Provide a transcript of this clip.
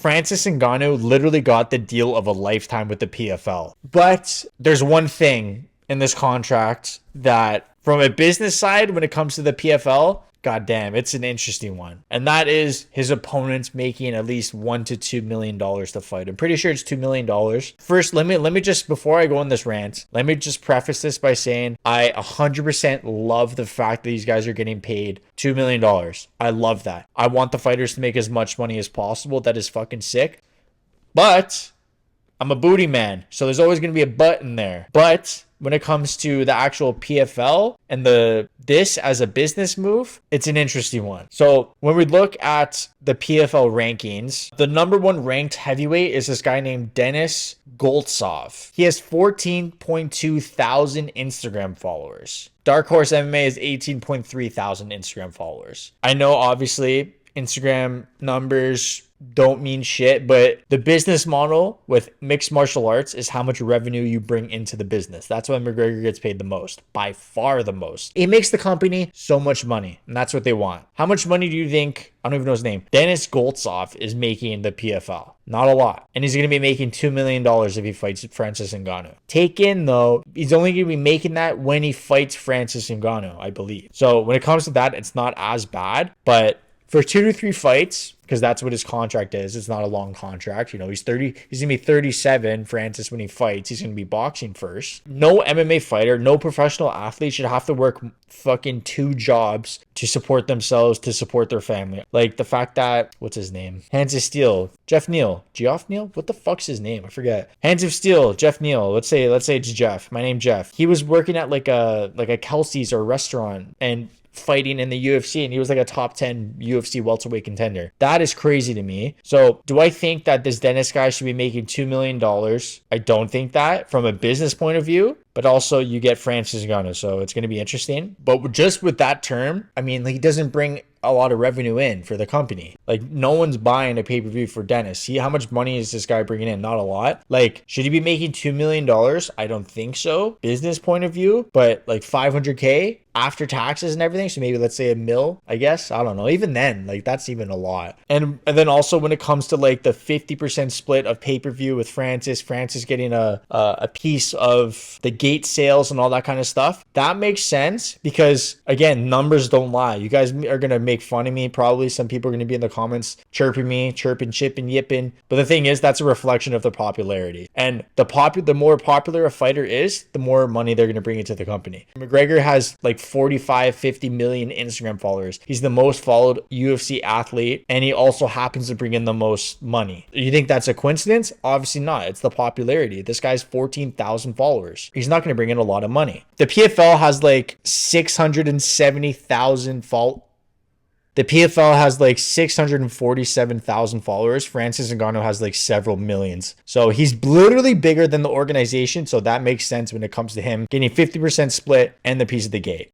Francis Ngannou literally got the deal of a lifetime with the PFL. But there's one thing in this contract that, from a business side, when it comes to the PFL, god damn, it's an interesting one. And that is his opponents making at least $1 to $2 million to fight. I'm pretty sure it's $2 million. First, let me just, before I go on this rant, let me just preface this by saying I 100% love the fact that these guys are getting paid $2 million. I love that. I want the fighters to make as much money as possible. That is fucking sick. But I'm a booty man, so there's always going to be a but in there. But when it comes to the actual PFL and this as a business move, it's an interesting one. So when we look at the PFL rankings, the number one ranked heavyweight is this guy named Denis Goltsov. He has 14.2 thousand Instagram followers. Dark Horse MMA is 18.3 thousand Instagram followers. I know obviously Instagram numbers don't mean shit, but the business model with mixed martial arts is how much revenue you bring into the business. That's why McGregor gets paid the most, by far the most. It makes the company so much money, and that's what they want. How much money do you think, I don't even know his name, Denis Goltsov is making the PFL? Not a lot. And he's going to be making $2 million if he fights Francis Ngannou. Take in, though, he's only going to be making that when he fights Francis Ngannou, I believe. So when it comes to that, it's not as bad, but for 2 to 3 fights, because that's what his contract is. It's not a long contract. You know, he's going to be 37, Francis, when he fights. He's going to be boxing first. No MMA fighter, no professional athlete should have to work fucking 2 jobs to support themselves, to support their family. Like the fact that, what's his name? Hands of Steel, Geoff Neal. Geoff Neal? What the fuck's his name? I forget. Hands of Steel, Geoff Neal. Let's say it's Jeff. My name's Jeff. He was working at like a Kelsey's or a restaurant and fighting in the UFC, and he was like a top 10 UFC welterweight contender. That is crazy to me. So do I think that this Dennis guy should be making $2 million? I don't think that from a business point of view, but also you get Francis Ngannou, so it's going to be interesting. But just with that term, I mean, he doesn't bring a lot of revenue in for the company. Like, no one's buying a pay-per-view for Dennis. See how much money is this guy bringing in? Not a lot. Like, should he be making $2 million? I don't think so, business point of view, but like 500K after taxes and everything. So maybe let's say $1 million, I guess. I don't know. Even then, like, that's even a lot. And then also when it comes to like the 50% split of pay-per-view with Francis getting a piece of the gate sales and all that kind of stuff, that makes sense because, again, numbers don't lie. You guys are going to make fun of me probably. Some people are going to be in the comments chirping me, chipping, yipping. But the thing is, that's a reflection of the popularity. And the more popular a fighter is, the more money they're going to bring into the company. McGregor has like 45, 50 million Instagram followers. He's the most followed UFC athlete, and he also happens to bring in the most money. You think that's a coincidence? Obviously not. It's the popularity. This guy's 14,000 followers. He's not going to bring in a lot of money. The PFL has like 670,000 The PFL has like 647,000 followers. Francis Ngannou has like several millions. So he's literally bigger than the organization. So that makes sense when it comes to him getting 50% split and the piece of the gate.